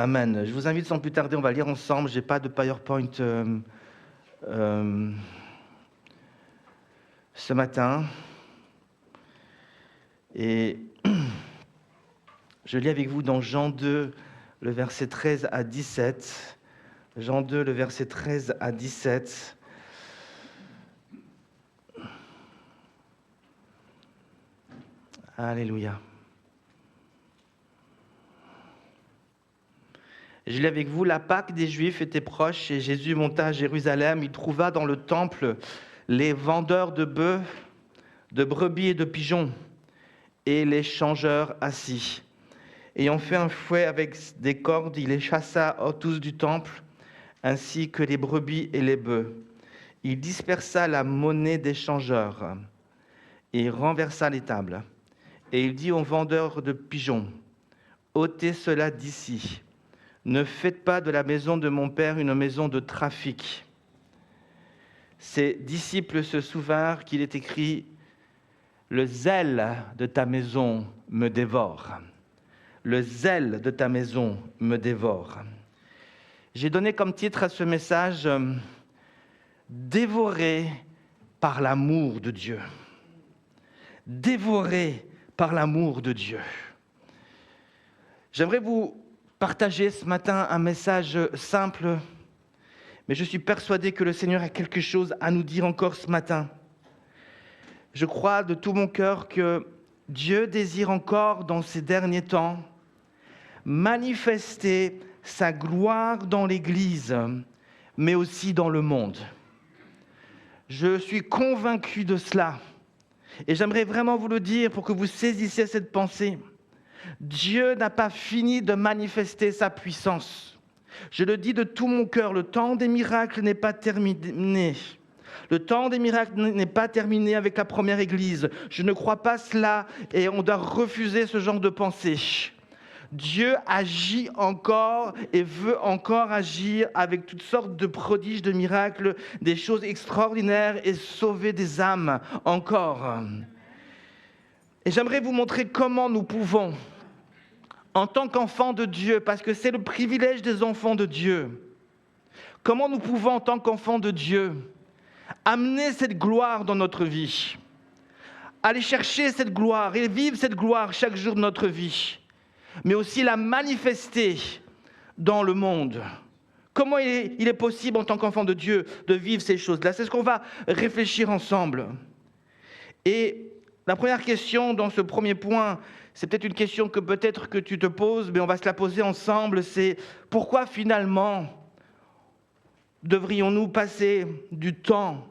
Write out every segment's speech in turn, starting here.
Amen. Je vous invite sans plus tarder, on va lire ensemble. Je n'ai pas de PowerPoint ce matin. Et je lis avec vous dans Jean 2, le verset 13 à 17. Jean 2, le verset 13 à 17. Alléluia. Je lis avec vous, la Pâque des Juifs était proche et Jésus monta à Jérusalem. Il trouva dans le temple les vendeurs de bœufs, de brebis et de pigeons et les changeurs assis. Ayant fait un fouet avec des cordes, il les chassa tous du temple, ainsi que les brebis et les bœufs. Il dispersa la monnaie des changeurs et renversa les tables. Et il dit aux vendeurs de pigeons, « ôtez cela d'ici. Ne faites pas de la maison de mon père une maison de trafic. » Ses disciples se souvinrent qu'il est écrit « Le zèle de ta maison me dévore. Le zèle de ta maison me dévore. » J'ai donné comme titre à ce message « Dévoré par l'amour de Dieu. » Dévoré par l'amour de Dieu. J'aimerais vous partager ce matin un message simple, mais je suis persuadé que le Seigneur a quelque chose à nous dire encore ce matin. Je crois de tout mon cœur que Dieu désire encore, dans ces derniers temps, manifester sa gloire dans l'Église, mais aussi dans le monde. Je suis convaincu de cela, et j'aimerais vraiment vous le dire pour que vous saisissiez cette pensée. Dieu n'a pas fini de manifester sa puissance. Je le dis de tout mon cœur, le temps des miracles n'est pas terminé. Le temps des miracles n'est pas terminé avec la première église. Je ne crois pas cela et on doit refuser ce genre de pensée. Dieu agit encore et veut encore agir avec toutes sortes de prodiges, de miracles, des choses extraordinaires et sauver des âmes encore. Et j'aimerais vous montrer comment nous pouvons, en tant qu'enfants de Dieu, parce que c'est le privilège des enfants de Dieu, comment nous pouvons, en tant qu'enfants de Dieu, amener cette gloire dans notre vie, aller chercher cette gloire et vivre cette gloire chaque jour de notre vie, mais aussi la manifester dans le monde. Comment il est possible, en tant qu'enfant de Dieu, de vivre ces choses-là? C'est ce qu'on va réfléchir ensemble. Et la première question dans ce premier point, c'est peut-être une question que tu te poses, mais on va se la poser ensemble, c'est pourquoi finalement devrions-nous passer du temps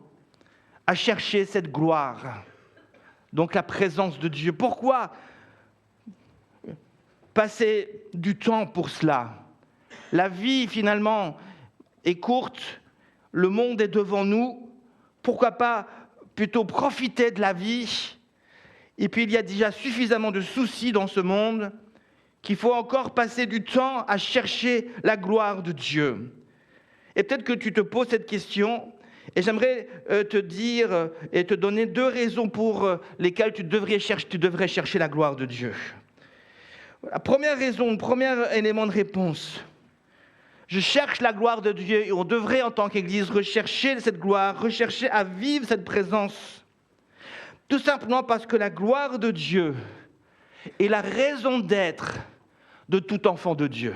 à chercher cette gloire, donc la présence de Dieu? Pourquoi passer du temps pour cela? La vie finalement est courte, le monde est devant nous, pourquoi pas plutôt profiter de la vie? Et puis il y a déjà suffisamment de soucis dans ce monde qu'il faut encore passer du temps à chercher la gloire de Dieu. Et peut-être que tu te poses cette question, et j'aimerais te dire et te donner deux raisons pour lesquelles tu devrais chercher la gloire de Dieu. La première raison, le premier élément de réponse, je cherche la gloire de Dieu et on devrait en tant qu'Église rechercher cette gloire, rechercher à vivre cette présence. Tout simplement parce que la gloire de Dieu est la raison d'être de tout enfant de Dieu.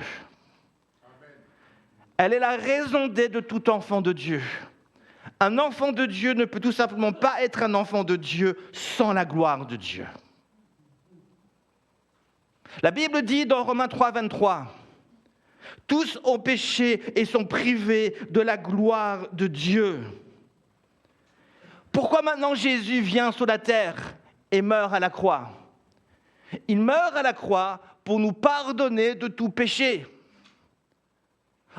Elle est la raison d'être de tout enfant de Dieu. Un enfant de Dieu ne peut tout simplement pas être un enfant de Dieu sans la gloire de Dieu. La Bible dit dans Romains 3, 23, « Tous ont péché et sont privés de la gloire de Dieu. » Pourquoi maintenant Jésus vient sur la terre et meurt à la croix? Il meurt à la croix pour nous pardonner de tout péché.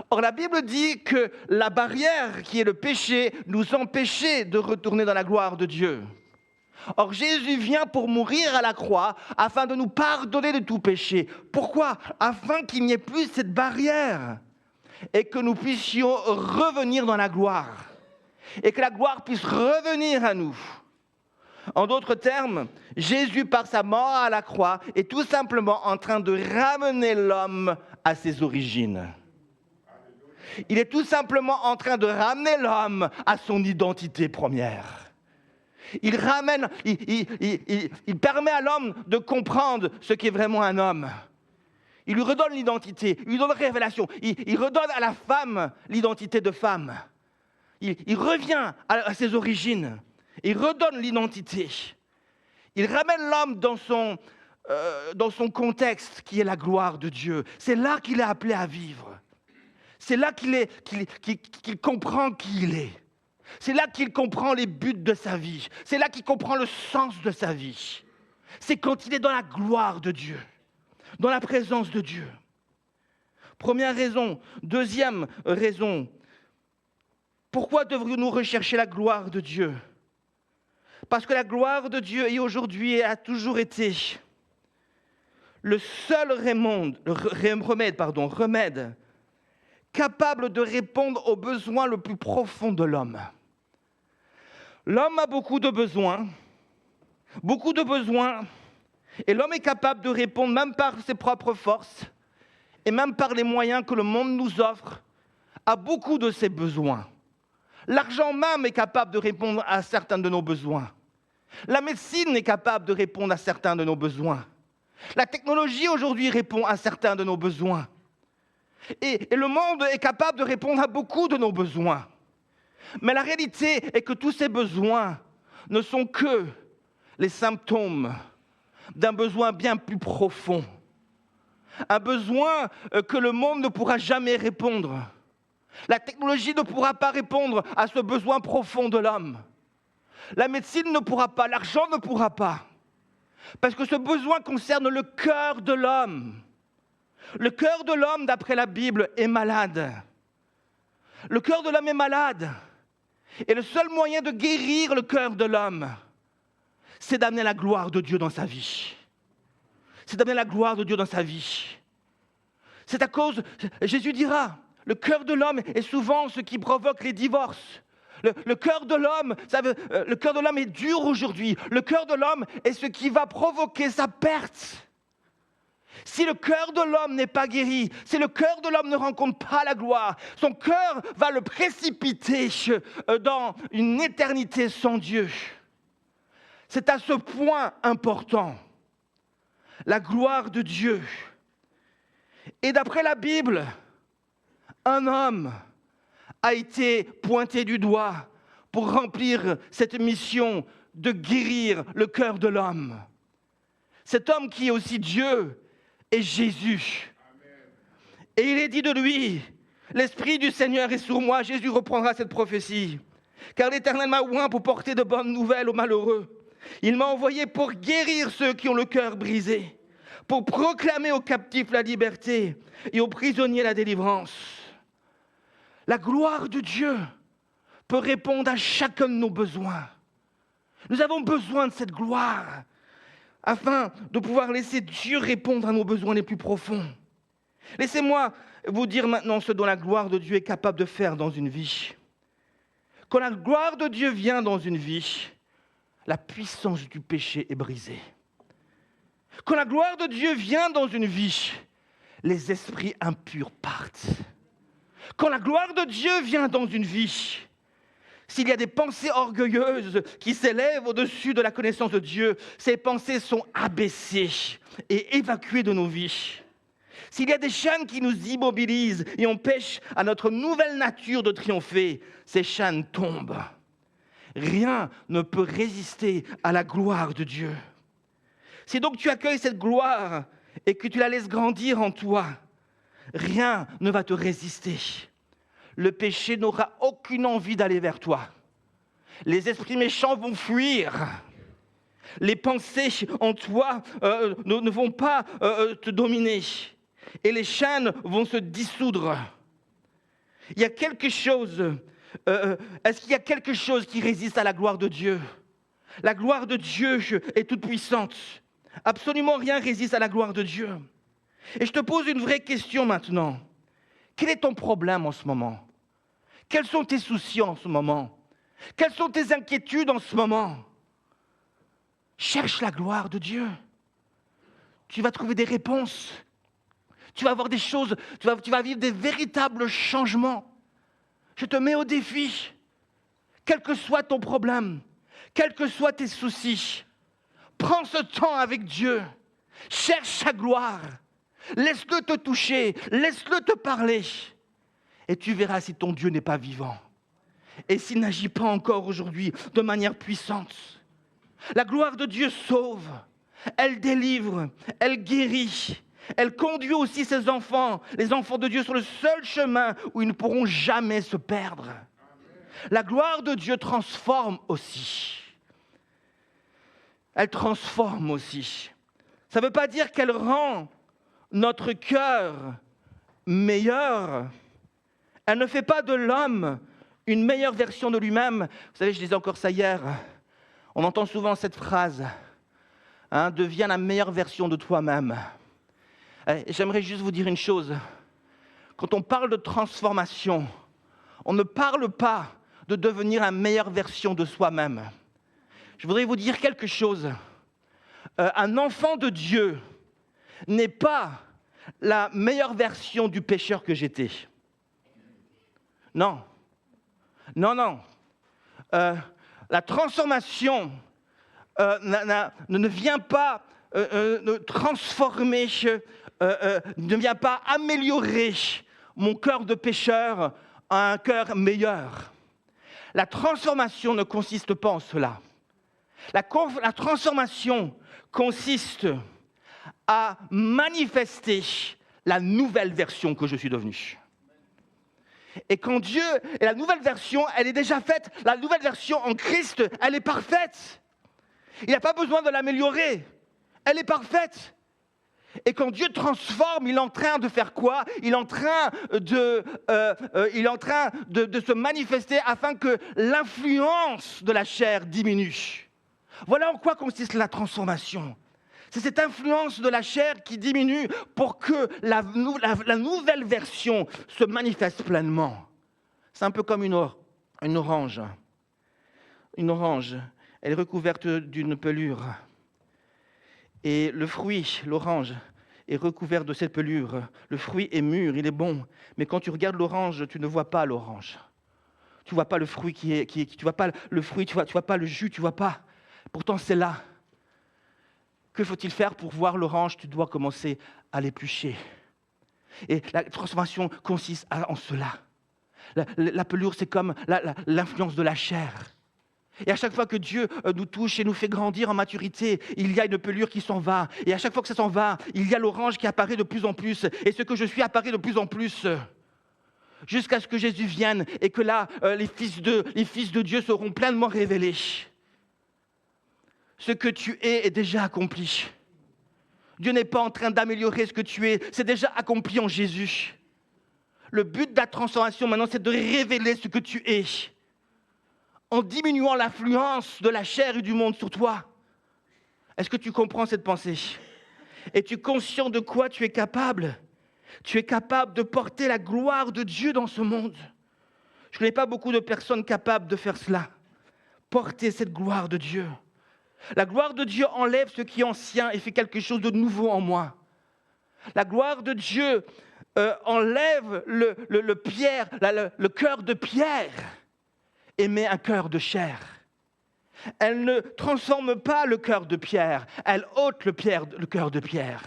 Or, la Bible dit que la barrière qui est le péché nous empêchait de retourner dans la gloire de Dieu. Or, Jésus vient pour mourir à la croix afin de nous pardonner de tout péché. Pourquoi? Afin qu'il n'y ait plus cette barrière et que nous puissions revenir dans la gloire. Et que la gloire puisse revenir à nous. En d'autres termes, Jésus, par sa mort à la croix, est tout simplement en train de ramener l'homme à ses origines. Il est tout simplement en train de ramener l'homme à son identité première. Il permet à l'homme de comprendre ce qu'est vraiment un homme. Il lui redonne l'identité, il lui donne la révélation. Il redonne à la femme l'identité de femme. Il revient à ses origines. Il redonne l'identité. Il ramène l'homme dans son contexte qui est la gloire de Dieu. C'est là qu'il est appelé à vivre. C'est là qu'il comprend qui il est. C'est là qu'il comprend les buts de sa vie. C'est là qu'il comprend le sens de sa vie. C'est quand il est dans la gloire de Dieu, dans la présence de Dieu. Première raison. Deuxième raison. Pourquoi devrions-nous rechercher la gloire de Dieu ? Parce que la gloire de Dieu est aujourd'hui et a toujours été le seul remède capable de répondre aux besoins le plus profond de l'homme. L'homme a beaucoup de besoins, et l'homme est capable de répondre même par ses propres forces et même par les moyens que le monde nous offre à beaucoup de ses besoins. L'argent même est capable de répondre à certains de nos besoins. La médecine est capable de répondre à certains de nos besoins. La technologie aujourd'hui répond à certains de nos besoins. Et le monde est capable de répondre à beaucoup de nos besoins. Mais la réalité est que tous ces besoins ne sont que les symptômes d'un besoin bien plus profond. Un besoin que le monde ne pourra jamais répondre. La technologie ne pourra pas répondre à ce besoin profond de l'homme. La médecine ne pourra pas, l'argent ne pourra pas. Parce que ce besoin concerne le cœur de l'homme. Le cœur de l'homme, d'après la Bible, est malade. Le cœur de l'homme est malade. Et le seul moyen de guérir le cœur de l'homme, c'est d'amener la gloire de Dieu dans sa vie. C'est d'amener la gloire de Dieu dans sa vie. C'est à cause, Jésus dira, le cœur de l'homme est souvent ce qui provoque les divorces. Le cœur de l'homme, le cœur de l'homme est dur aujourd'hui. Le cœur de l'homme est ce qui va provoquer sa perte. Si le cœur de l'homme n'est pas guéri, si le cœur de l'homme ne rencontre pas la gloire, son cœur va le précipiter dans une éternité sans Dieu. C'est à ce point important, la gloire de Dieu. Et d'après la Bible, un homme a été pointé du doigt pour remplir cette mission de guérir le cœur de l'homme. Cet homme qui est aussi Dieu est Jésus. Et il est dit de lui, l'Esprit du Seigneur est sur moi. Jésus reprendra cette prophétie. Car l'Éternel m'a oint pour porter de bonnes nouvelles aux malheureux. Il m'a envoyé pour guérir ceux qui ont le cœur brisé, pour proclamer aux captifs la liberté et aux prisonniers la délivrance. La gloire de Dieu peut répondre à chacun de nos besoins. Nous avons besoin de cette gloire afin de pouvoir laisser Dieu répondre à nos besoins les plus profonds. Laissez-moi vous dire maintenant ce dont la gloire de Dieu est capable de faire dans une vie. Quand la gloire de Dieu vient dans une vie, la puissance du péché est brisée. Quand la gloire de Dieu vient dans une vie, les esprits impurs partent. Quand la gloire de Dieu vient dans une vie, s'il y a des pensées orgueilleuses qui s'élèvent au-dessus de la connaissance de Dieu, ces pensées sont abaissées et évacuées de nos vies. S'il y a des chaînes qui nous immobilisent et empêchent à notre nouvelle nature de triompher, ces chaînes tombent. Rien ne peut résister à la gloire de Dieu. Si donc tu accueilles cette gloire et que tu la laisses grandir en toi, rien ne va te résister. Le péché n'aura aucune envie d'aller vers toi. Les esprits méchants vont fuir. Les pensées en toi ne vont pas te dominer. Et les chaînes vont se dissoudre. Il y a quelque chose. Est-ce qu'il y a quelque chose qui résiste à la gloire de Dieu ? La gloire de Dieu est toute puissante. Absolument rien résiste à la gloire de Dieu. Et je te pose une vraie question maintenant. Quel est ton problème en ce moment ? Quels sont tes soucis en ce moment ? Quelles sont tes inquiétudes en ce moment ? Cherche la gloire de Dieu. Tu vas trouver des réponses. Tu vas voir des choses, tu vas vivre des véritables changements. Je te mets au défi. Quel que soit ton problème, quels que soient tes soucis, prends ce temps avec Dieu. Cherche sa gloire. Laisse-le te toucher. Laisse-le te parler. Et tu verras si ton Dieu n'est pas vivant. Et s'il n'agit pas encore aujourd'hui de manière puissante. La gloire de Dieu sauve. Elle délivre. Elle guérit. Elle conduit aussi ses enfants, les enfants de Dieu, sur le seul chemin où ils ne pourront jamais se perdre. La gloire de Dieu transforme aussi. Elle transforme aussi. Ça ne veut pas dire qu'elle rend notre cœur meilleur. Elle ne fait pas de l'homme une meilleure version de lui-même. Vous savez, je disais encore ça hier, on entend souvent cette phrase, deviens la meilleure version de toi-même. Et j'aimerais juste vous dire une chose. Quand on parle de transformation, on ne parle pas de devenir la meilleure version de soi-même. Je voudrais vous dire quelque chose. Un enfant de Dieu n'est pas la meilleure version du pécheur que j'étais. Non. Non. La transformation ne vient pas transformer, ne vient pas améliorer mon cœur de pécheur à un cœur meilleur. La transformation ne consiste pas en cela. La transformation consiste à manifester la nouvelle version que je suis devenu. Et quand Dieu, et la nouvelle version, elle est déjà faite, la nouvelle version en Christ, elle est parfaite. Il n'a pas besoin de l'améliorer. Elle est parfaite. Et quand Dieu transforme, il est en train de faire quoi ? Il est en train de se manifester afin que l'influence de la chair diminue. Voilà en quoi consiste la transformation. C'est cette influence de la chair qui diminue pour que la nouvelle version se manifeste pleinement. C'est un peu comme une orange. Une orange, elle est recouverte d'une pelure. Et le fruit, l'orange, est recouvert de cette pelure. Le fruit est mûr, il est bon. Mais quand tu regardes l'orange, tu ne vois pas l'orange. Tu ne vois pas le fruit tu vois pas le fruit, tu vois pas le jus, tu vois pas. Pourtant, c'est là. Que faut-il faire pour voir l'orange ? Tu dois commencer à l'éplucher. Et la transformation consiste en cela. La pelure, c'est comme l'influence de la chair. Et à chaque fois que Dieu nous touche et nous fait grandir en maturité, il y a une pelure qui s'en va. Et à chaque fois que ça s'en va, il y a l'orange qui apparaît de plus en plus. Et ce que je suis apparaît de plus en plus. Jusqu'à ce que Jésus vienne et que là, les fils de Dieu seront pleinement révélés. Ce que tu es déjà accompli. Dieu n'est pas en train d'améliorer ce que tu es. C'est déjà accompli en Jésus. Le but de la transformation maintenant, c'est de révéler ce que tu es. En diminuant l'influence de la chair et du monde sur toi. Est-ce que tu comprends cette pensée ? Es-tu conscient de quoi tu es capable ? Tu es capable de porter la gloire de Dieu dans ce monde. Je ne connais pas beaucoup de personnes capables de faire cela. Porter cette gloire de Dieu. La gloire de Dieu enlève ce qui est ancien et fait quelque chose de nouveau en moi. La gloire de Dieu enlève le cœur de pierre et met un cœur de chair. Elle ne transforme pas le cœur de pierre, elle ôte le cœur de pierre.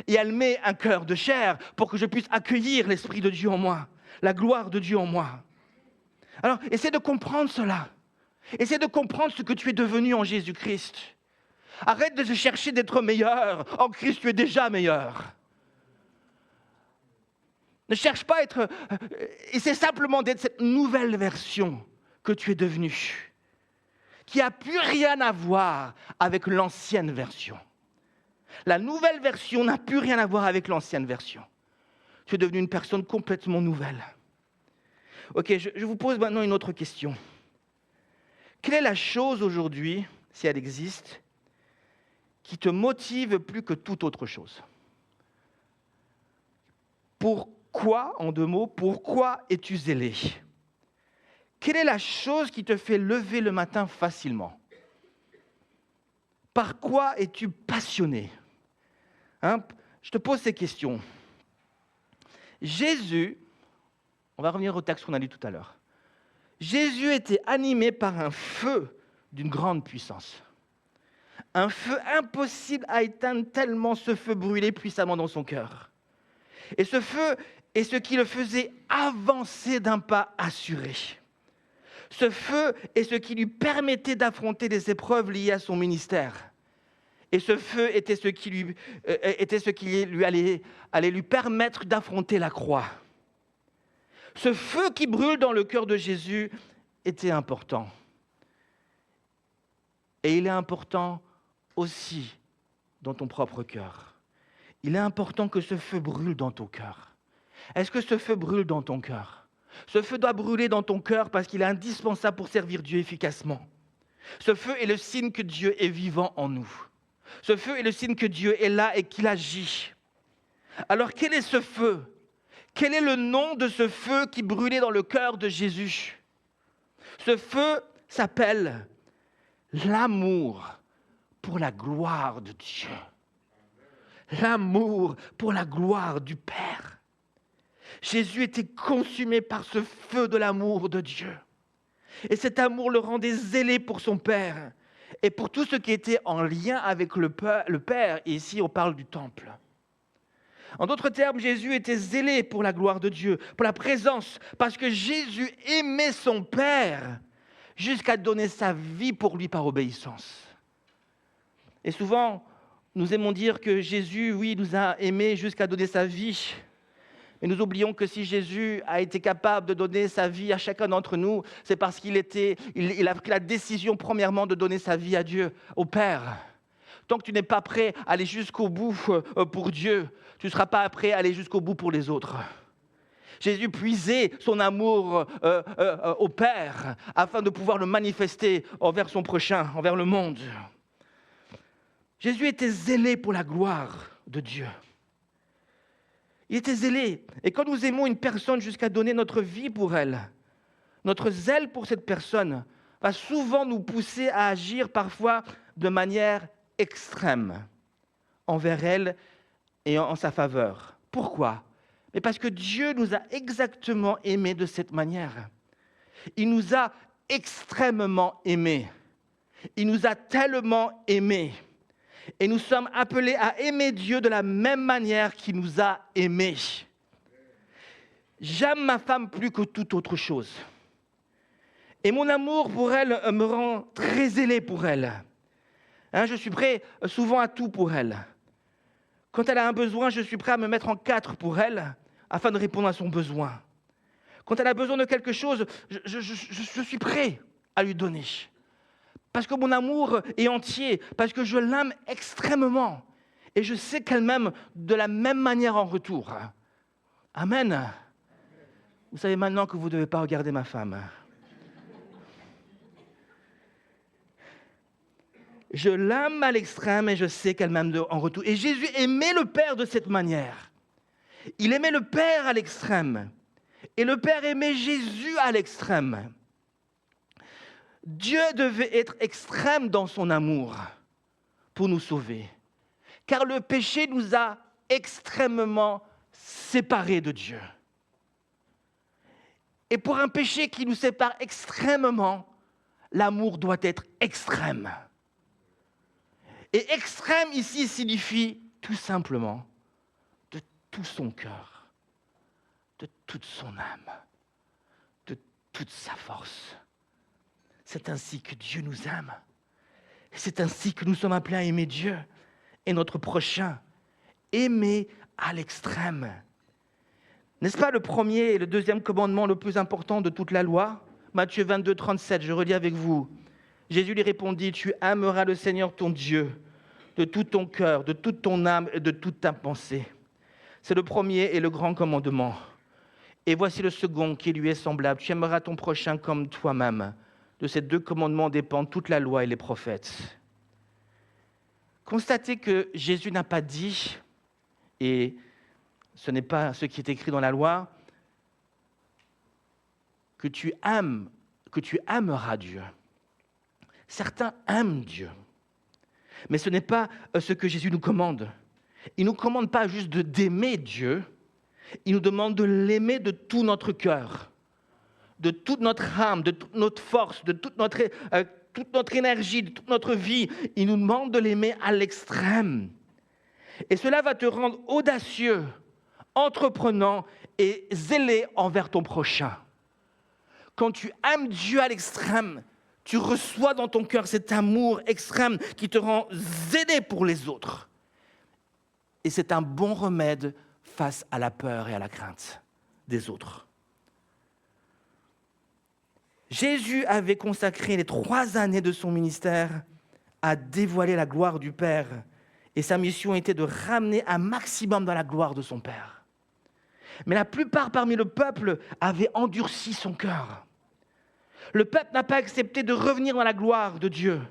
Et elle met un cœur de chair pour que je puisse accueillir l'Esprit de Dieu en moi, la gloire de Dieu en moi. Alors, essaie de comprendre cela. Essaie de comprendre ce que tu es devenu en Jésus-Christ. Arrête de chercher d'être meilleur. En Christ, tu es déjà meilleur. Ne cherche pas à être... Essaie simplement d'être cette nouvelle version que tu es devenu, qui n'a plus rien à voir avec l'ancienne version. La nouvelle version n'a plus rien à voir avec l'ancienne version. Tu es devenu une personne complètement nouvelle. Ok, je vous pose maintenant une autre question. Quelle est la chose aujourd'hui, si elle existe, qui te motive plus que toute autre chose ? Pourquoi, en 2 mots, pourquoi es-tu zélé ? Quelle est la chose qui te fait lever le matin facilement ? Par quoi es-tu passionné ? Je te pose ces questions. Jésus, on va revenir au texte qu'on a lu tout à l'heure. Jésus était animé par un feu d'une grande puissance. Un feu impossible à éteindre tellement ce feu brûlait puissamment dans son cœur. Et ce feu est ce qui le faisait avancer d'un pas assuré. Ce feu est ce qui lui permettait d'affronter les épreuves liées à son ministère. Et ce feu était ce qui lui allait lui permettre d'affronter la croix. Ce feu qui brûle dans le cœur de Jésus était important. Et il est important aussi dans ton propre cœur. Il est important que ce feu brûle dans ton cœur. Est-ce que ce feu brûle dans ton cœur? Ce feu doit brûler dans ton cœur parce qu'il est indispensable pour servir Dieu efficacement. Ce feu est le signe que Dieu est vivant en nous. Ce feu est le signe que Dieu est là et qu'il agit. Alors quel est ce feu? Quel est le nom de ce feu qui brûlait dans le cœur de Jésus? Ce feu s'appelle l'amour pour la gloire de Dieu. L'amour pour la gloire du Père. Jésus était consumé par ce feu de l'amour de Dieu. Et cet amour le rendait zélé pour son Père et pour tout ce qui était en lien avec le Père. Et ici, on parle du temple. En d'autres termes, Jésus était zélé pour la gloire de Dieu, pour la présence, parce que Jésus aimait son Père jusqu'à donner sa vie pour lui par obéissance. Et souvent, nous aimons dire que Jésus, oui, nous a aimés jusqu'à donner sa vie. Mais nous oublions que si Jésus a été capable de donner sa vie à chacun d'entre nous, c'est parce qu'il a pris la décision premièrement de donner sa vie à Dieu, au Père. Tant que tu n'es pas prêt à aller jusqu'au bout pour Dieu, tu ne seras pas prêt à aller jusqu'au bout pour les autres. Jésus puisait son amour au Père afin de pouvoir le manifester envers son prochain, envers le monde. Jésus était zélé pour la gloire de Dieu. Il était zélé. Et quand nous aimons une personne jusqu'à donner notre vie pour elle, notre zèle pour cette personne va souvent nous pousser à agir parfois de manière extrême envers elle et en sa faveur. Pourquoi? Mais parce que Dieu nous a exactement aimés de cette manière. Il nous a extrêmement aimés. Il nous a tellement aimés. Et nous sommes appelés à aimer Dieu de la même manière qu'il nous a aimés. J'aime ma femme plus que toute autre chose. Et mon amour pour elle me rend très zélé pour elle. Je suis prêt souvent à tout pour elle. Quand elle a un besoin, je suis prêt à me mettre en quatre pour elle afin de répondre à son besoin. Quand elle a besoin de quelque chose, je suis prêt à lui donner. Parce que mon amour est entier, parce que je l'aime extrêmement. Et je sais qu'elle m'aime de la même manière en retour. Amen. Vous savez maintenant que vous ne devez pas regarder ma femme. Je l'aime à l'extrême et je sais qu'elle m'aime en retour. Et Jésus aimait le Père de cette manière. Il aimait le Père à l'extrême. Et le Père aimait Jésus à l'extrême. Dieu devait être extrême dans son amour pour nous sauver. Car le péché nous a extrêmement séparés de Dieu. Et pour un péché qui nous sépare extrêmement, l'amour doit être extrême. Et extrême ici signifie tout simplement de tout son cœur, de toute son âme, de toute sa force. C'est ainsi que Dieu nous aime. C'est ainsi que nous sommes appelés à aimer Dieu et notre prochain. Aimer à l'extrême. N'est-ce pas le premier et le deuxième commandement le plus important de toute la loi? Matthieu 22, 37, je relis avec vous. Jésus lui répondit, « Tu aimeras le Seigneur ton Dieu de tout ton cœur, de toute ton âme et de toute ta pensée. » C'est le premier et le grand commandement. Et voici le second qui lui est semblable. « Tu aimeras ton prochain comme toi-même. » De ces deux commandements dépendent toute la loi et les prophètes. Constatez que Jésus n'a pas dit, et ce n'est pas ce qui est écrit dans la loi, que tu aimeras Dieu. Certains aiment Dieu, mais ce n'est pas ce que Jésus nous commande. Il ne nous commande pas juste d'aimer Dieu, Il nous demande de l'aimer de tout notre cœur, de toute notre âme, de toute notre force, de toute notre énergie, de toute notre vie. Il nous demande de l'aimer à l'extrême. Et cela va te rendre audacieux, entreprenant et zélé envers ton prochain. Quand tu aimes Dieu à l'extrême, tu reçois dans ton cœur cet amour extrême qui te rend zélé pour les autres. Et c'est un bon remède face à la peur et à la crainte des autres. Jésus avait consacré les 3 années de son ministère à dévoiler la gloire du Père. Et sa mission était de ramener un maximum dans la gloire de son Père. Mais la plupart parmi le peuple avaient endurci son cœur. Le peuple n'a pas accepté de revenir dans la gloire de Dieu.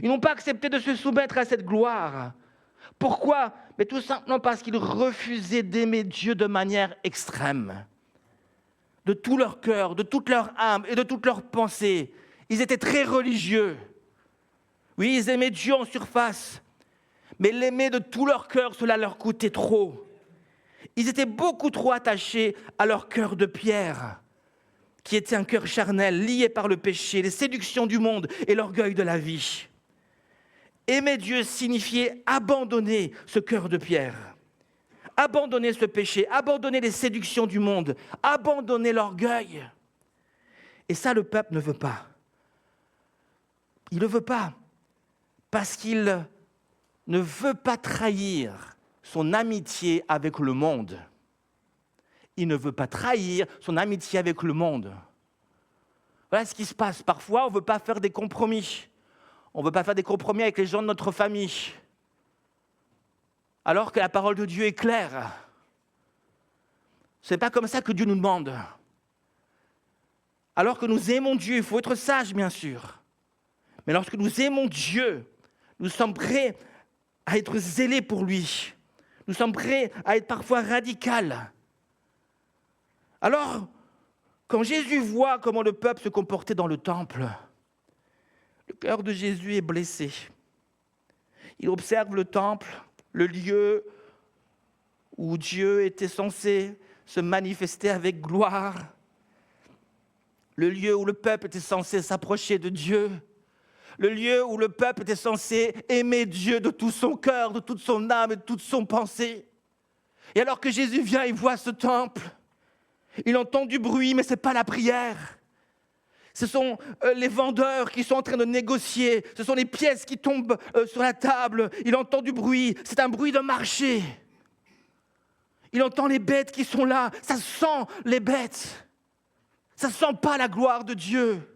Ils n'ont pas accepté de se soumettre à cette gloire. Pourquoi ? Mais tout simplement parce qu'ils refusaient d'aimer Dieu de manière extrême. De tout leur cœur, de toute leur âme et de toute leur pensée. Ils étaient très religieux. Oui, ils aimaient Dieu en surface. Mais l'aimer de tout leur cœur, cela leur coûtait trop. Ils étaient beaucoup trop attachés à leur cœur de pierre, qui était un cœur charnel, lié par le péché, les séductions du monde et l'orgueil de la vie. Aimer Dieu signifiait abandonner ce cœur de pierre, abandonner ce péché, abandonner les séductions du monde, abandonner l'orgueil. Et ça, le peuple ne veut pas. Il ne veut pas, parce qu'il ne veut pas trahir son amitié avec le monde. Il ne veut pas trahir son amitié avec le monde. Voilà ce qui se passe. Parfois, on ne veut pas faire des compromis. On ne veut pas faire des compromis avec les gens de notre famille. Alors que la parole de Dieu est claire. Ce n'est pas comme ça que Dieu nous demande. Alors que nous aimons Dieu, il faut être sage, bien sûr. Mais lorsque nous aimons Dieu, nous sommes prêts à être zélés pour lui. Nous sommes prêts à être parfois radicaux. Alors, quand Jésus voit comment le peuple se comportait dans le temple, le cœur de Jésus est blessé. Il observe le temple, le lieu où Dieu était censé se manifester avec gloire, le lieu où le peuple était censé s'approcher de Dieu, le lieu où le peuple était censé aimer Dieu de tout son cœur, de toute son âme et de toute son pensée. Et alors que Jésus vient, il voit ce temple, il entend du bruit, mais ce n'est pas la prière. Ce sont les vendeurs qui sont en train de négocier, ce sont les pièces qui tombent sur la table, il entend du bruit, c'est un bruit de marché. Il entend les bêtes qui sont là, ça sent les bêtes, ça ne sent pas la gloire de Dieu.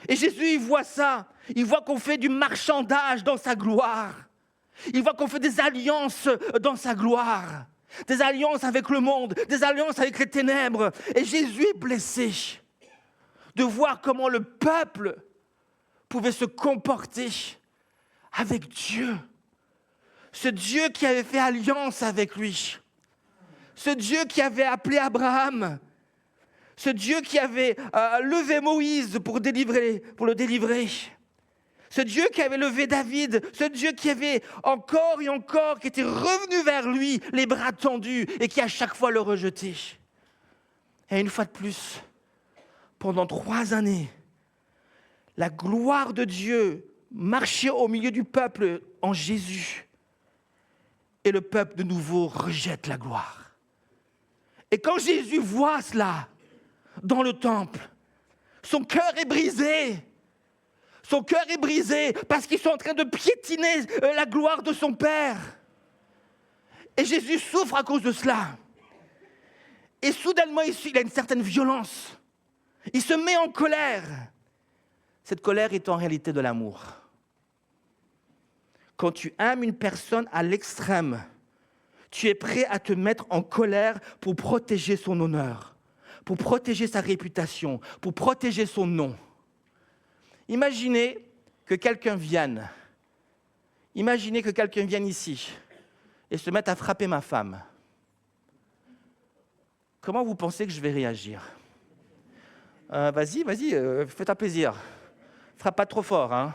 Et Jésus, il voit ça, il voit qu'on fait du marchandage dans sa gloire, il voit qu'on fait des alliances dans sa gloire, des alliances avec le monde, des alliances avec les ténèbres. Et Jésus est blessé de voir comment le peuple pouvait se comporter avec Dieu. Ce Dieu qui avait fait alliance avec lui. Ce Dieu qui avait appelé Abraham. Ce Dieu qui avait levé Moïse pour le délivrer. Ce Dieu qui avait levé David. Ce Dieu qui avait encore et encore, qui était revenu vers lui, les bras tendus, et qui à chaque fois le rejetait. Et une fois de plus, pendant 3 années, la gloire de Dieu marchait au milieu du peuple en Jésus. Et le peuple de nouveau rejette la gloire. Et quand Jésus voit cela dans le temple, son cœur est brisé. Son cœur est brisé parce qu'ils sont en train de piétiner la gloire de son Père. Et Jésus souffre à cause de cela. Et soudainement, il a une certaine violence. Il se met en colère. Cette colère est en réalité de l'amour. Quand tu aimes une personne à l'extrême, tu es prêt à te mettre en colère pour protéger son honneur, pour protéger sa réputation, pour protéger son nom. Imaginez que quelqu'un vienne ici et se mette à frapper ma femme. Comment vous pensez que je vais réagir ? Vas-y, fais-toi plaisir. Frappe pas trop fort, hein.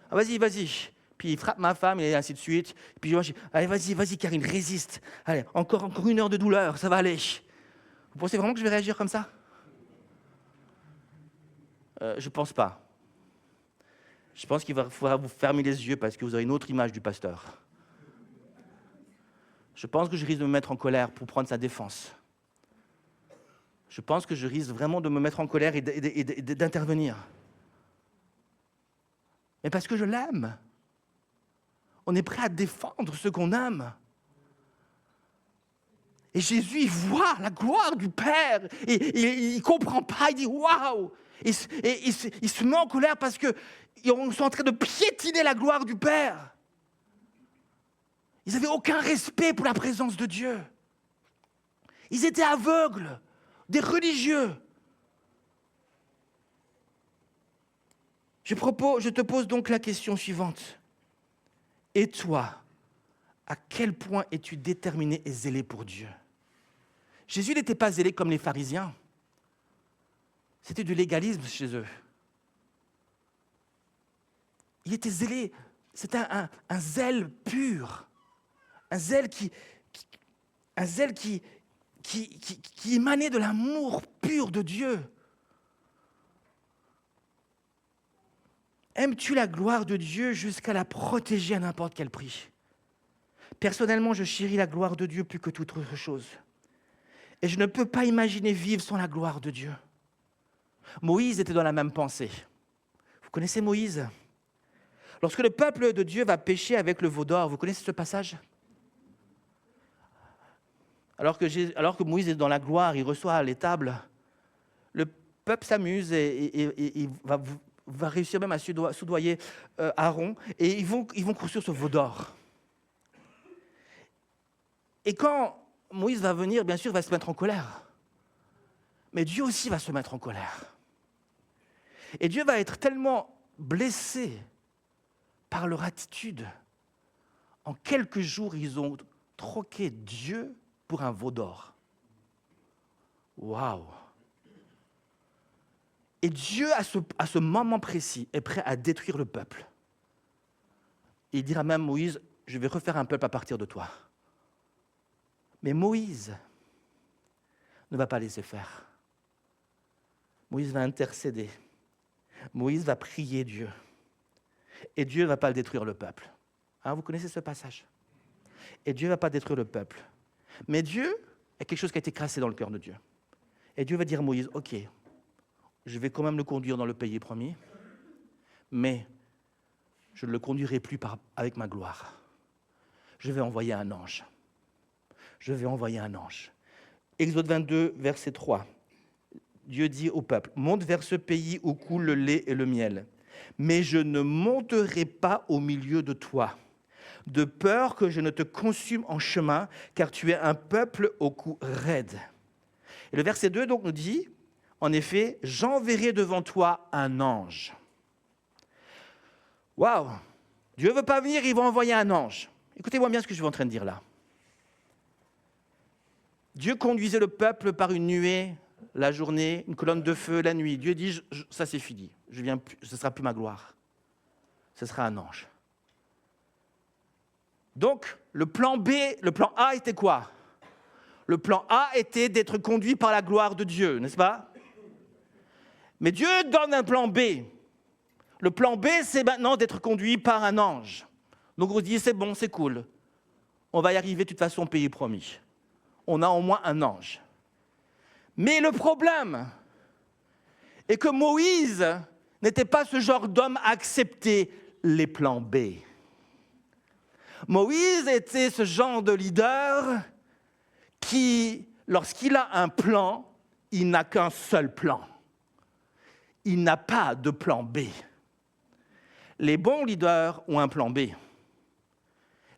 Vas-y. puis il frappe ma femme, et ainsi de suite. Puis moi, je dis, allez, vas-y, Karine, résiste. Allez, encore 1 heure de douleur, ça va aller. Vous pensez vraiment que je vais réagir comme ça? Je ne pense pas. Je pense qu'il faudra vous fermer les yeux parce que vous avez une autre image du pasteur. Je pense que je risque de me mettre en colère pour prendre sa défense. Je pense que je risque vraiment de me mettre en colère et d'intervenir. Mais parce que je l'aime. On est prêt à défendre ce qu'on aime. Et Jésus, il voit la gloire du Père. Et il ne comprend pas, il dit « Waouh !» Il se met en colère parce qu'ils sont en train de piétiner la gloire du Père. Ils n'avaient aucun respect pour la présence de Dieu. Ils étaient aveugles, des religieux. Je te pose donc la question suivante. Et toi, à quel point es-tu déterminé et zélé pour Dieu? Jésus n'était pas zélé comme les pharisiens. C'était du légalisme chez eux. Il était zélé. C'était un zèle pur. Un zèle qui émanait de l'amour pur de Dieu. Aimes-tu la gloire de Dieu jusqu'à la protéger à n'importe quel prix? Personnellement, je chéris la gloire de Dieu plus que toute autre chose. Et je ne peux pas imaginer vivre sans la gloire de Dieu. Moïse était dans la même pensée. Vous connaissez Moïse? Lorsque le peuple de Dieu va pécher avec le veau d'or, vous connaissez ce passage? Alors que Moïse est dans la gloire, il reçoit l'étable, le peuple s'amuse et il va réussir même à soudoyer Aaron, et ils vont construire ce veau d'or. Et quand Moïse va venir, bien sûr, il va se mettre en colère. Mais Dieu aussi va se mettre en colère. Et Dieu va être tellement blessé par leur attitude. En quelques jours, ils ont troqué Dieu pour un veau d'or. Waouh! Et Dieu, à ce moment précis, est prêt à détruire le peuple. Il dira même à Moïse, je vais refaire un peuple à partir de toi. Mais Moïse ne va pas laisser faire. Moïse va intercéder. Moïse va prier Dieu. Et Dieu ne va pas détruire le peuple. Hein, vous connaissez ce passage? Et Dieu ne va pas détruire le peuple. Mais Dieu, il y a quelque chose qui a été crassé dans le cœur de Dieu. Et Dieu va dire à Moïse, ok, je vais quand même le conduire dans le pays promis, mais je ne le conduirai plus avec ma gloire. Je vais envoyer un ange. Je vais envoyer un ange. Exode 22, verset 3. Dieu dit au peuple, monte vers ce pays où coule le lait et le miel, mais je ne monterai pas au milieu de toi, de peur que je ne te consume en chemin, car tu es un peuple au cou raide. Et le verset 2 donc nous dit, en effet, j'enverrai devant toi un ange. Waouh! Dieu ne veut pas venir, il va envoyer un ange. Écoutez-moi bien ce que je suis en train de dire là. Dieu conduisait le peuple par une nuée la journée, une colonne de feu la nuit. Dieu dit, ça c'est fini, ce ne sera plus ma gloire. Ce sera un ange. Donc, le plan A était quoi? Le plan A était d'être conduit par la gloire de Dieu, n'est-ce pas? Mais Dieu donne un plan B. Le plan B, c'est maintenant d'être conduit par un ange. Donc on se dit, c'est bon, c'est cool. On va y arriver de toute façon au pays promis. On a au moins un ange. Mais le problème est que Moïse n'était pas ce genre d'homme à accepter les plans B. Moïse était ce genre de leader qui, lorsqu'il a un plan, il n'a qu'un seul plan. Il n'a pas de plan B. Les bons leaders ont un plan B.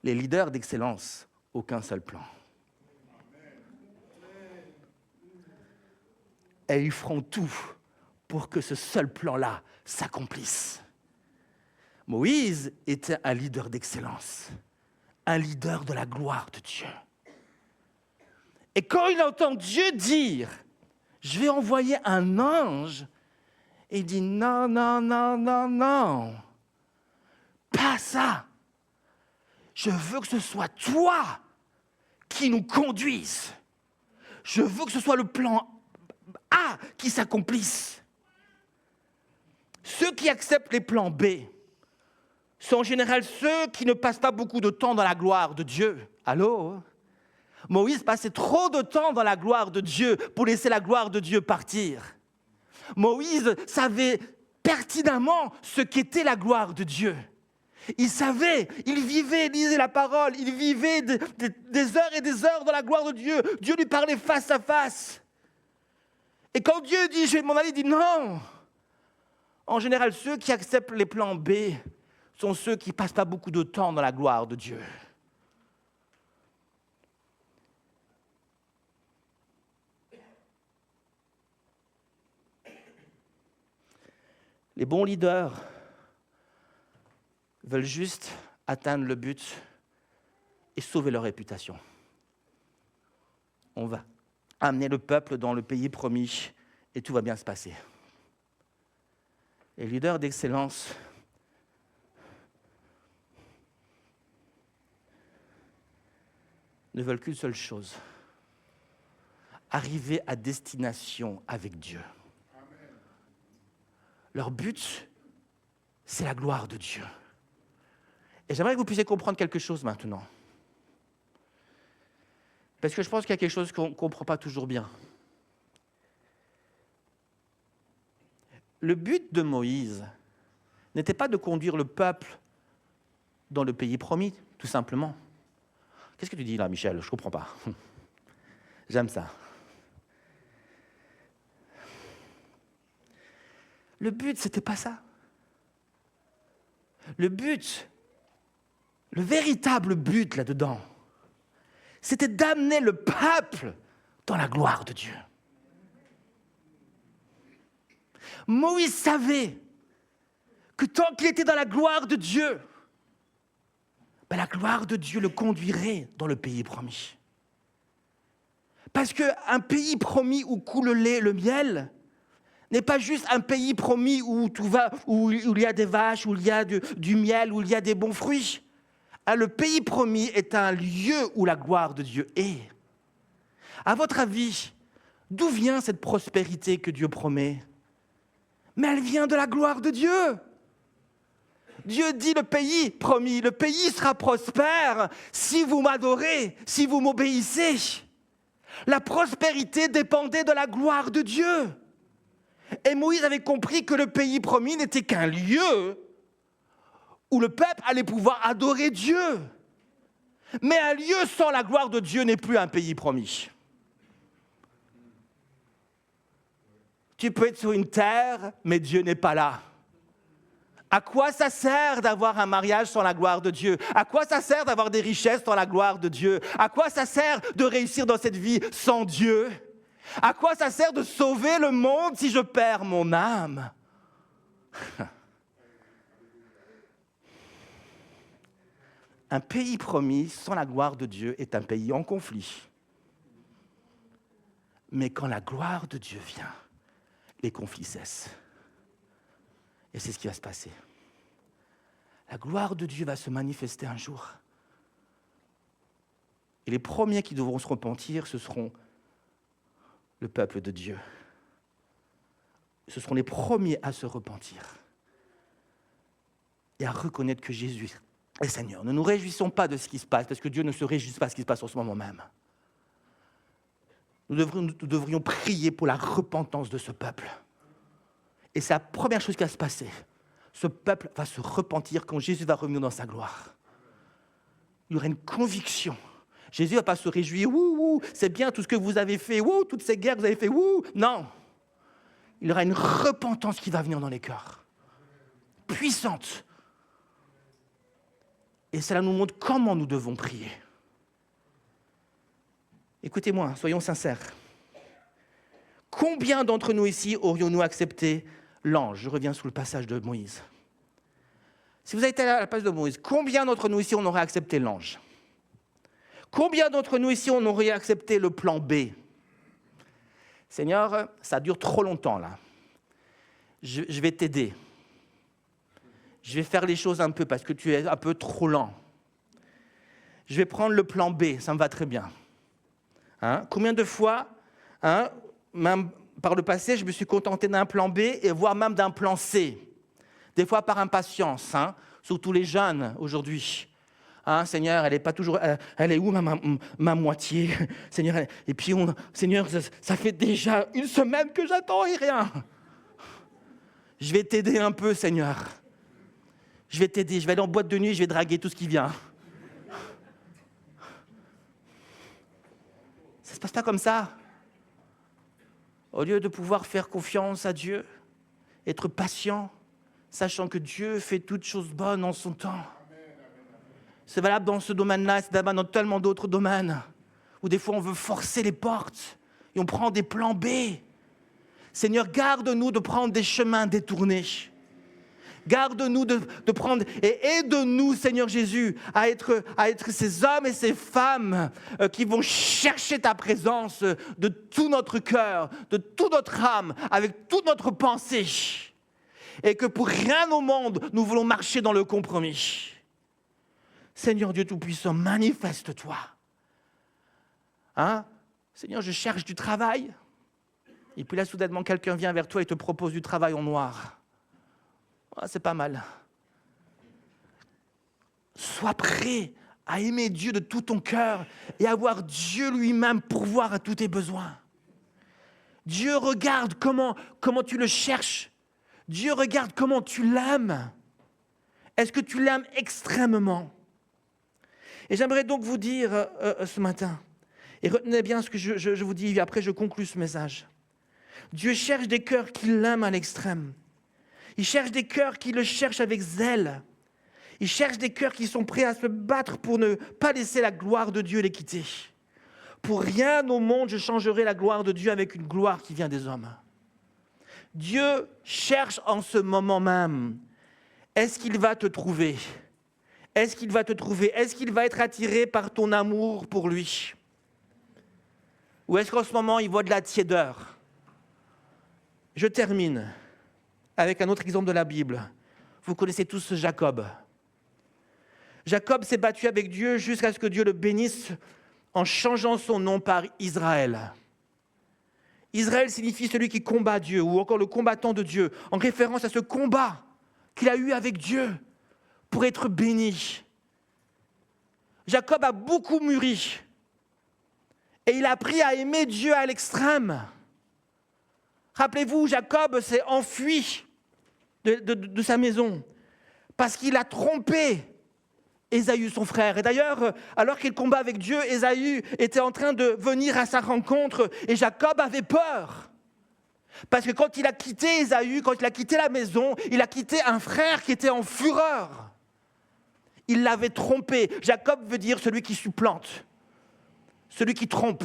Les leaders d'excellence, aucun seul plan. Et ils feront tout pour que ce seul plan-là s'accomplisse. Moïse était un leader d'excellence, un leader de la gloire de Dieu. Et quand il entend Dieu dire « Je vais envoyer un ange », il dit « Non, non, non, non, non, pas ça. je veux que ce soit toi qui nous conduise. Je veux que ce soit le plan A qui s'accomplisse. Ceux qui acceptent les plans B sont en général ceux qui ne passent pas beaucoup de temps dans la gloire de Dieu. Allô? Moïse passait trop de temps dans la gloire de Dieu pour laisser la gloire de Dieu partir. Moïse savait pertinemment ce qu'était la gloire de Dieu. Il savait, il vivait, il lisait la parole, il vivait des heures et des heures dans la gloire de Dieu. Dieu lui parlait face à face. Et quand Dieu dit « je vais m'en aller », il dit « non ». En général, ceux qui acceptent les plans B sont ceux qui ne passent pas beaucoup de temps dans la gloire de Dieu. Les bons leaders veulent juste atteindre le but et sauver leur réputation. On va amener le peuple dans le pays promis et tout va bien se passer. Les leaders d'excellence ne veulent qu'une seule chose, arriver à destination avec Dieu. Leur but, c'est la gloire de Dieu. Et j'aimerais que vous puissiez comprendre quelque chose maintenant. Parce que je pense qu'il y a quelque chose qu'on ne comprend pas toujours bien. Le but de Moïse n'était pas de conduire le peuple dans le pays promis, tout simplement. Qu'est-ce que tu dis là, Michel? Je ne comprends pas. J'aime ça. Le but, ce n'était pas ça. Le véritable but là-dedans, c'était d'amener le peuple dans la gloire de Dieu. Moïse savait que tant qu'il était dans la gloire de Dieu, la gloire de Dieu le conduirait dans le pays promis. Parce qu'un pays promis où coule le lait et le miel n'est pas juste un pays promis où tout va, où il y a des vaches, où il y a du miel, où il y a des bons fruits. Le pays promis est un lieu où la gloire de Dieu est. À votre avis, d'où vient cette prospérité que Dieu promet? Mais elle vient de la gloire de Dieu. Dieu dit le pays promis, le pays sera prospère si vous m'adorez, si vous m'obéissez. La prospérité dépendait de la gloire de Dieu. Et Moïse avait compris que le pays promis n'était qu'un lieu où le peuple allait pouvoir adorer Dieu. Mais un lieu sans la gloire de Dieu n'est plus un pays promis. Tu peux être sur une terre, mais Dieu n'est pas là. À quoi ça sert d'avoir un mariage sans la gloire de Dieu? À quoi ça sert d'avoir des richesses sans la gloire de Dieu? À quoi ça sert de réussir dans cette vie sans Dieu? À quoi ça sert de sauver le monde si je perds mon âme? Un pays promis sans la gloire de Dieu est un pays en conflit. Mais quand la gloire de Dieu vient, les conflits cessent. Et c'est ce qui va se passer. La gloire de Dieu va se manifester un jour. Et les premiers qui devront se repentir, ce seront le peuple de Dieu. Ce seront les premiers à se repentir et à reconnaître que Jésus est Seigneur. Ne nous réjouissons pas de ce qui se passe, parce que Dieu ne se réjouit pas de ce qui se passe en ce moment même. Nous devrions prier pour la repentance de ce peuple. Et c'est la première chose qui va se passer. Ce peuple va se repentir quand Jésus va revenir dans sa gloire. Il y aura une conviction. Jésus ne va pas se réjouir, ouh, c'est bien tout ce que vous avez fait, ouh, toutes ces guerres que vous avez fait, ouh. Non. Il y aura une repentance qui va venir dans les cœurs. Puissante. Et cela nous montre comment nous devons prier. Écoutez-moi, soyons sincères. Combien d'entre nous ici aurions-nous accepté l'ange? Je reviens sur le passage de Moïse. Si vous avez été à la place de Moïse, combien d'entre nous ici on aurait accepté l'ange? Combien d'entre nous ici on aurait accepté le plan B? Seigneur, ça dure trop longtemps là. Je vais t'aider. Je vais faire les choses un peu parce que tu es un peu trop lent. je vais prendre le plan B, ça me va très bien. Combien de fois, même par le passé, je me suis contenté d'un plan B et voire même d'un plan C. Des fois par impatience, surtout les jeunes aujourd'hui. Seigneur, elle est pas toujours, elle est où ma moitié, Seigneur, et puis Seigneur, ça fait déjà une semaine que j'attends et rien. Je vais t'aider un peu, Seigneur. Je vais t'aider, je vais aller en boîte de nuit, je vais draguer tout ce qui vient. Ça se passe pas comme ça. Au lieu de pouvoir faire confiance à Dieu, être patient, sachant que Dieu fait toutes choses bonnes en son temps. C'est valable dans ce domaine-là, c'est valable dans tellement d'autres domaines, où des fois on veut forcer les portes et on prend des plans B. Seigneur, garde-nous de prendre des chemins détournés. Garde-nous de prendre et aide-nous, Seigneur Jésus, à être ces hommes et ces femmes qui vont chercher ta présence de tout notre cœur, de toute notre âme, avec toute notre pensée. Et que pour rien au monde, nous voulons marcher dans le compromis. Seigneur Dieu Tout-Puissant, manifeste-toi. Seigneur, je cherche du travail. Et puis là, soudainement, quelqu'un vient vers toi et te propose du travail en noir. C'est pas mal. Sois prêt à aimer Dieu de tout ton cœur et à voir Dieu lui-même pourvoir à tous tes besoins. Dieu regarde comment tu le cherches. Dieu regarde comment tu l'aimes. Est-ce que tu l'aimes extrêmement? Et j'aimerais donc vous dire ce matin, et retenez bien ce que je vous dis, et après je conclus ce message. Dieu cherche des cœurs qui l'aiment à l'extrême. Il cherche des cœurs qui le cherchent avec zèle. Il cherche des cœurs qui sont prêts à se battre pour ne pas laisser la gloire de Dieu les quitter. Pour rien au monde, je changerai la gloire de Dieu avec une gloire qui vient des hommes. Dieu cherche en ce moment même. Est-ce qu'il va te trouver? Est-ce qu'il va te trouver? Est-ce qu'il va être attiré par ton amour pour lui? Ou est-ce qu'en ce moment, il voit de la tiédeur? Je termine avec un autre exemple de la Bible. Vous connaissez tous Jacob. Jacob s'est battu avec Dieu jusqu'à ce que Dieu le bénisse en changeant son nom par Israël. Israël signifie celui qui combat Dieu, ou encore le combattant de Dieu, en référence à ce combat qu'il a eu avec Dieu pour être béni. Jacob a beaucoup mûri et il a appris à aimer Dieu à l'extrême. Rappelez-vous, Jacob s'est enfui de sa maison parce qu'il a trompé Ésaü, son frère. Et d'ailleurs, alors qu'il combat avec Dieu, Ésaü était en train de venir à sa rencontre et Jacob avait peur. Parce que quand il a quitté Ésaü, quand il a quitté la maison, il a quitté un frère qui était en fureur. Il l'avait trompé. Jacob veut dire celui qui supplante, celui qui trompe.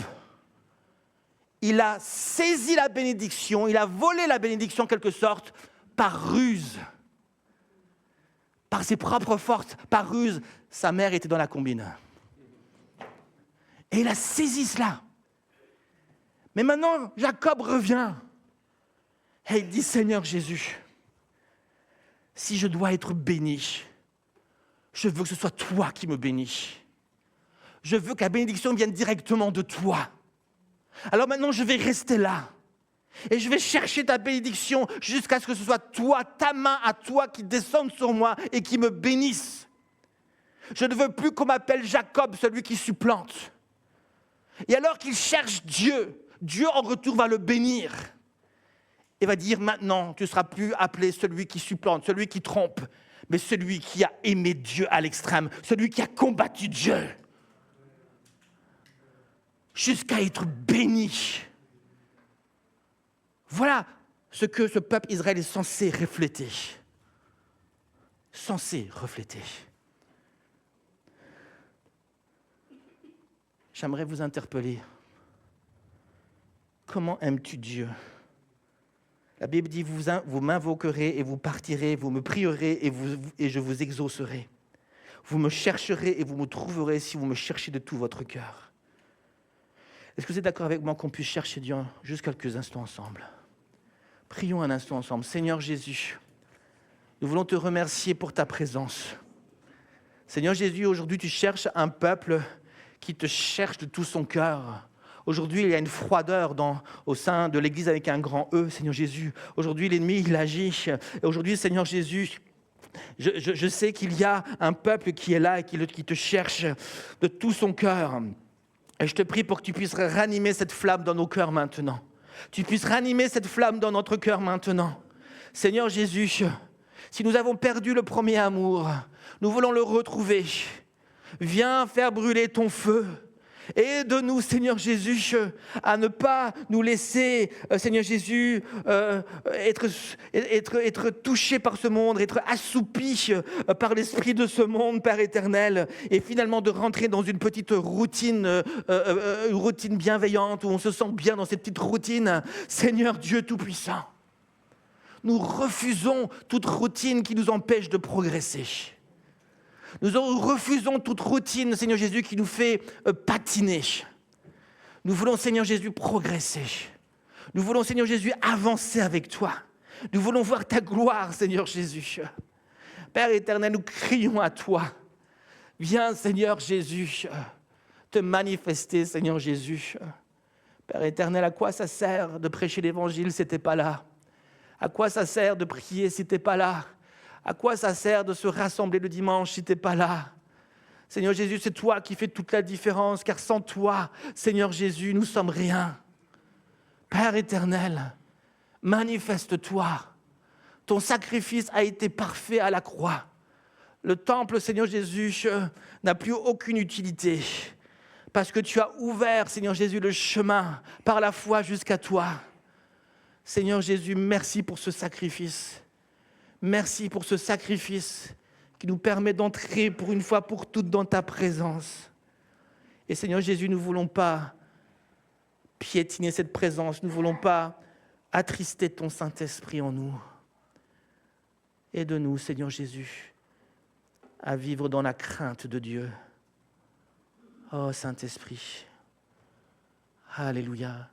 Il a saisi la bénédiction, il a volé la bénédiction en quelque sorte par ruse. Par ses propres forces, par ruse. Sa mère était dans la combine. Et il a saisi cela. Mais maintenant, Jacob revient. Et il dit, Seigneur Jésus, si je dois être béni, je veux que ce soit toi qui me bénis. Je veux que la bénédiction vienne directement de toi. Alors maintenant, je vais rester là. Et je vais chercher ta bénédiction jusqu'à ce que ce soit toi, ta main à toi qui descende sur moi et qui me bénisse. Je ne veux plus qu'on m'appelle Jacob, celui qui supplante. Et alors qu'il cherche Dieu, Dieu en retour va le bénir. Et va dire maintenant, tu ne seras plus appelé celui qui supplante, celui qui trompe, mais celui qui a aimé Dieu à l'extrême, celui qui a combattu Dieu. Jusqu'à être béni. Voilà ce que ce peuple Israël est censé refléter. Censé refléter. J'aimerais vous interpeller. Comment aimes-tu Dieu? La Bible dit, vous m'invoquerez et vous partirez, vous me prierez et je vous exaucerai. Vous me chercherez et vous me trouverez si vous me cherchez de tout votre cœur. Est-ce que vous êtes d'accord avec moi qu'on puisse chercher Dieu juste quelques instants ensemble? Prions un instant ensemble. Seigneur Jésus, nous voulons te remercier pour ta présence. Seigneur Jésus, aujourd'hui, tu cherches un peuple qui te cherche de tout son cœur. Aujourd'hui, il y a une froideur au sein de l'Église avec un grand E, Seigneur Jésus. Aujourd'hui, l'ennemi, il agit. Et aujourd'hui, Seigneur Jésus, je sais qu'il y a un peuple qui est là et qui te cherche de tout son cœur. Et je te prie pour que tu puisses ranimer cette flamme dans nos cœurs maintenant. Tu puisses ranimer cette flamme dans notre cœur maintenant. Seigneur Jésus, si nous avons perdu le premier amour, nous voulons le retrouver. Viens faire brûler ton feu. Aide-nous, Seigneur Jésus, à ne pas nous laisser, Seigneur Jésus, être touchés par ce monde, être assoupis par l'esprit de ce monde, Père éternel, et finalement de rentrer dans une petite routine, une routine bienveillante, où on se sent bien dans cette petite routine. Seigneur Dieu Tout-Puissant, nous refusons toute routine qui nous empêche de progresser. Nous refusons toute routine, Seigneur Jésus, qui nous fait patiner. Nous voulons, Seigneur Jésus, progresser. Nous voulons, Seigneur Jésus, avancer avec toi. Nous voulons voir ta gloire, Seigneur Jésus. Père éternel, nous crions à toi. Viens, Seigneur Jésus, te manifester, Seigneur Jésus. Père éternel, à quoi ça sert de prêcher l'évangile si tu n'es pas là? À quoi ça sert de prier si tu n'es pas là? À quoi ça sert de se rassembler le dimanche si tu n'es pas là? Seigneur Jésus, c'est toi qui fais toute la différence, car sans toi, Seigneur Jésus, nous sommes rien. Père éternel, manifeste-toi. Ton sacrifice a été parfait à la croix. Le temple, Seigneur Jésus, n'a plus aucune utilité, parce que tu as ouvert, Seigneur Jésus, le chemin par la foi jusqu'à toi. Seigneur Jésus, merci pour ce sacrifice. Merci pour ce sacrifice qui nous permet d'entrer pour une fois pour toutes dans ta présence. Et Seigneur Jésus, nous ne voulons pas piétiner cette présence, nous ne voulons pas attrister ton Saint-Esprit en nous. Aide-nous, Seigneur Jésus, à vivre dans la crainte de Dieu. Oh Saint-Esprit, alléluia.